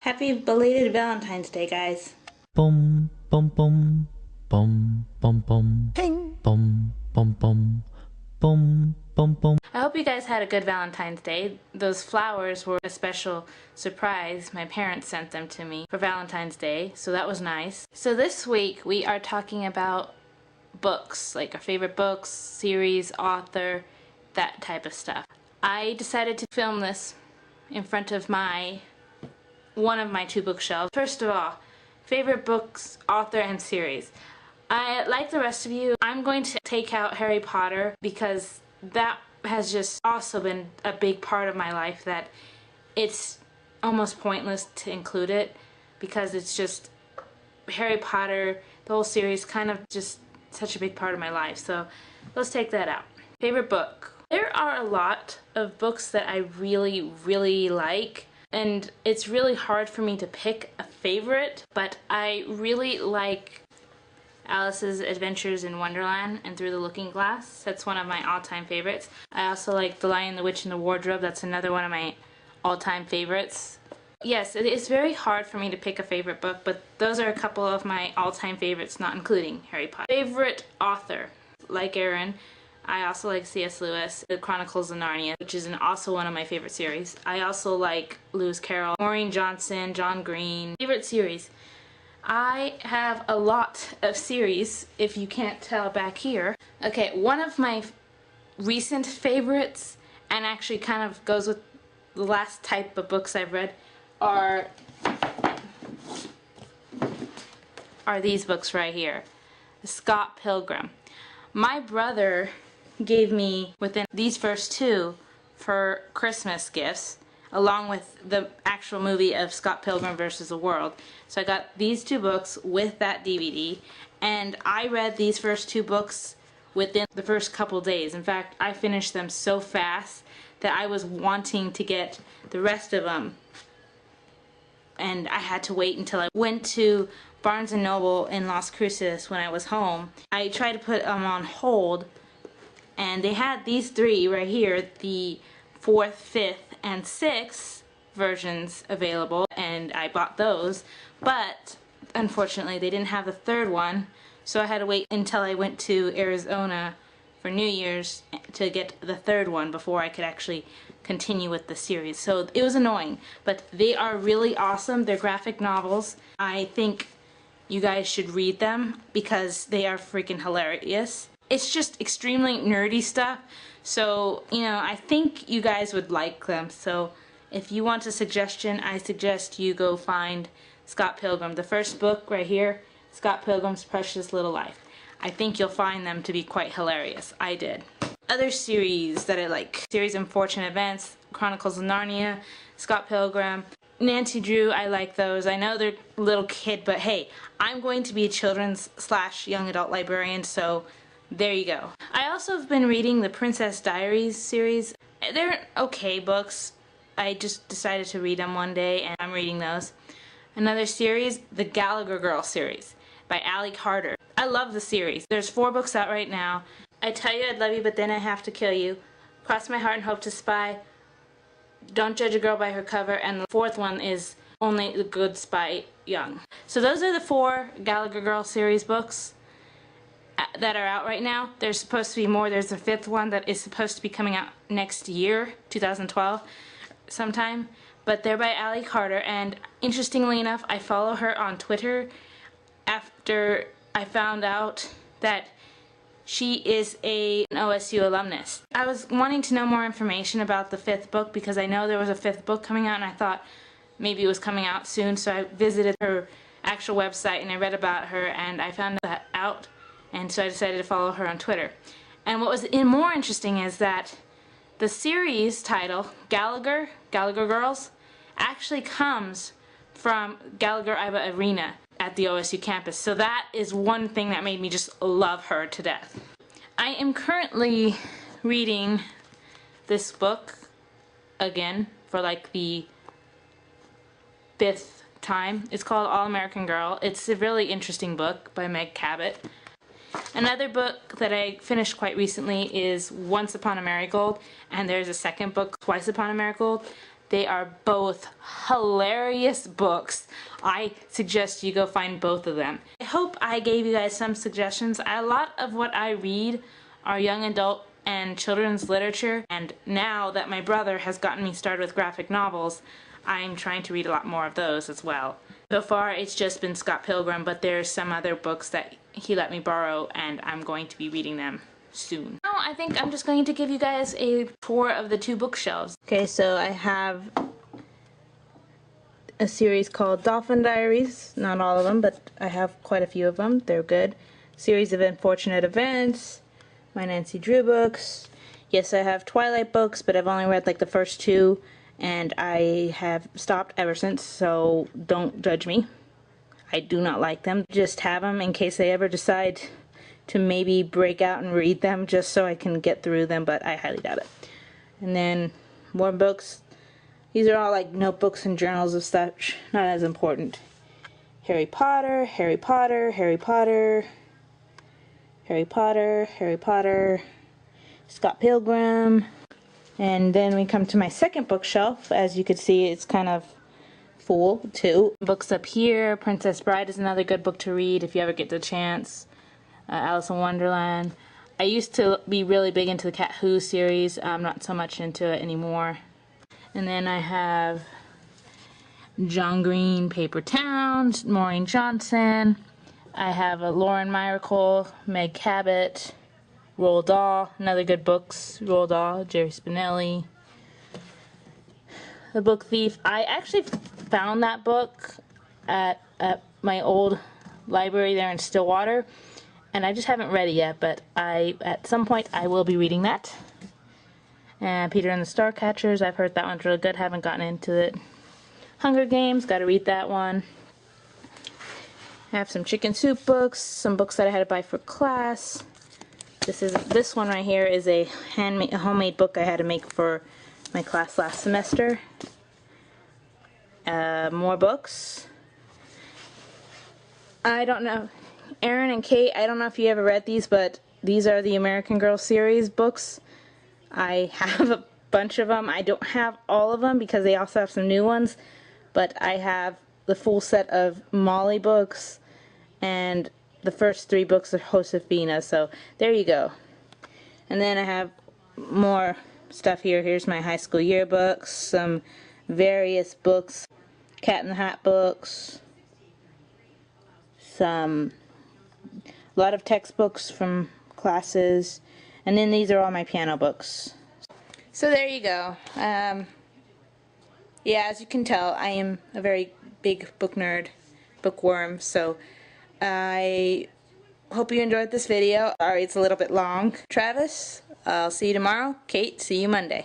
Happy belated Valentine's Day, guys. Bum bum bum bum bum bum Ping. bum bum bum bum bum bum. I hope you guys had a good Valentine's Day. Those flowers were a special surprise. My parents sent them to me for Valentine's Day, so that was nice. So this week we are talking about books, like our favorite books, series, author, that type of stuff. I decided to film this in front of one of my two bookshelves. First of all, favorite books, author, and series. Like the rest of you, I'm going to take out Harry Potter because that has just also been a big part of my life that it's almost pointless to include it because it's just Harry Potter, the whole series, kind of just such a big part of my life. So let's take that out. Favorite book. There are a lot of books that I really, really like, and it's really hard for me to pick a favorite, but I really like Alice's Adventures in Wonderland and Through the Looking Glass. That's one of my all-time favorites. I also like The Lion, the Witch, and the Wardrobe. That's another one of my all-time favorites. Yes, it is very hard for me to pick a favorite book, but those are a couple of my all-time favorites, not including Harry Potter. Favorite author. Like Aaron, I also like C.S. Lewis, The Chronicles of Narnia, which is also one of my favorite series. I also like Lewis Carroll, Maureen Johnson, John Green. Favorite series. I have a lot of series, if you can't tell back here. Okay, one of my recent favorites, and actually kind of goes with the last type of books I've read, are these books right here. Scott Pilgrim. My brother gave me within these first two for Christmas gifts, along with the actual movie of Scott Pilgrim vs. the World. So I got these two books with that DVD, and I read these first two books within the first couple days. In fact, I finished them so fast that I was wanting to get the rest of them, and I had to wait until I went to Barnes & Noble in Las Cruces when I was home. I tried to put them on hold, and they had these three right here, the 4th, 5th, and 6th versions available, and I bought those, but unfortunately they didn't have the third one, so I had to wait until I went to Arizona for New Year's to get the third one before I could actually continue with the series. So it was annoying, but they are really awesome. They're graphic novels. I think you guys should read them because they are freaking hilarious. It's just extremely nerdy stuff, so, you know, I think you guys would like them. So if you want a suggestion, I suggest you go find Scott Pilgrim. The first book right here, Scott Pilgrim's Precious Little Life. I think you'll find them to be quite hilarious. I did. Other series that I like. Series Unfortunate Events, Chronicles of Narnia, Scott Pilgrim, Nancy Drew, I like those. I know they're little kid, but hey, I'm going to be a children's / young adult librarian, so there you go. I also have been reading the Princess Diaries series. They're okay books. I just decided to read them one day, and I'm reading those. Another series, the Gallagher Girl series by Allie Carter. I love the series. There's 4 books out right now. I Tell You I'd Love You, But Then I Have to Kill You, Cross My Heart and Hope to Spy, Don't Judge a Girl by Her Cover, and the 4th one is Only the Good Spy Young. So those are the 4 Gallagher Girl series books that are out right now. There's supposed to be more. There's a 5th one that is supposed to be coming out next year, 2012, sometime. But they're by Allie Carter, and interestingly enough, I follow her on Twitter after I found out that she is an OSU alumnus. I was wanting to know more information about the 5th book because I know there was a 5th book coming out, and I thought maybe it was coming out soon, so I visited her actual website and I read about her, and I found that out, and so I decided to follow her on Twitter. And what was more interesting is that the series title, Gallagher Girls, actually comes from Gallagher Iba Arena at the OSU campus. So that is one thing that made me just love her to death. I am currently reading this book again for like the 5th time. It's called All American Girl. It's a really interesting book by Meg Cabot. Another book that I finished quite recently is Once Upon a Marigold, and there's a second book, Twice Upon a Marigold. They are both hilarious books. I suggest you go find both of them. I hope I gave you guys some suggestions. A lot of what I read are young adult and children's literature, and now that my brother has gotten me started with graphic novels, I'm trying to read a lot more of those as well. So far it's just been Scott Pilgrim, but there's some other books that he let me borrow and I'm going to be reading them soon. Now I think I'm just going to give you guys a tour of the two bookshelves. Okay, so I have a series called Dolphin Diaries. Not all of them, but I have quite a few of them. They're good. Series of Unfortunate Events. My Nancy Drew books. Yes, I have Twilight books, but I've only read like the first two, and I have stopped ever since, so don't judge me. I do not like them. Just have them in case I ever decide to maybe break out and read them just so I can get through them, but I highly doubt it. And then more books. These are all like notebooks and journals of such, not as important. Harry Potter, Harry Potter, Harry Potter, Harry Potter, Harry Potter, Scott Pilgrim. And then we come to my second bookshelf. As you can see, it's kind of full too. Books up here. Princess Bride is another good book to read if you ever get the chance. Alice in Wonderland. I used to be really big into the Cat Who series. I'm not so much into it anymore. And then I have John Green, Paper Towns, Maureen Johnson. I have a Lauren Myracle, Meg Cabot, Roald Dahl, another good books. Roald Dahl, Jerry Spinelli. The Book Thief. I actually found that book at my old library there in Stillwater, and I just haven't read it yet, but at some point I will be reading that. And Peter and the Starcatchers, I've heard that one's really good, haven't gotten into it. Hunger Games, gotta read that one. I have some chicken soup books, some books that I had to buy for class. This one right here is a homemade book I had to make for my class last semester. More books. I don't know, Aaron and Kate, I don't know if you ever read these, but these are the American Girl series books. I have a bunch of them. I don't have all of them because they also have some new ones, but I have the full set of Molly books, and the first 3 books are Josefina, so there you go. And then I have more stuff here. Here's my high school yearbooks, some various books, Cat in the Hat books, a lot of textbooks from classes, and then these are all my piano books. So there you go. Yeah, as you can tell, I am a very big book nerd, bookworm, so I hope you enjoyed this video. Sorry it's a little bit long. Travis, I'll see you tomorrow. Kate, see you Monday.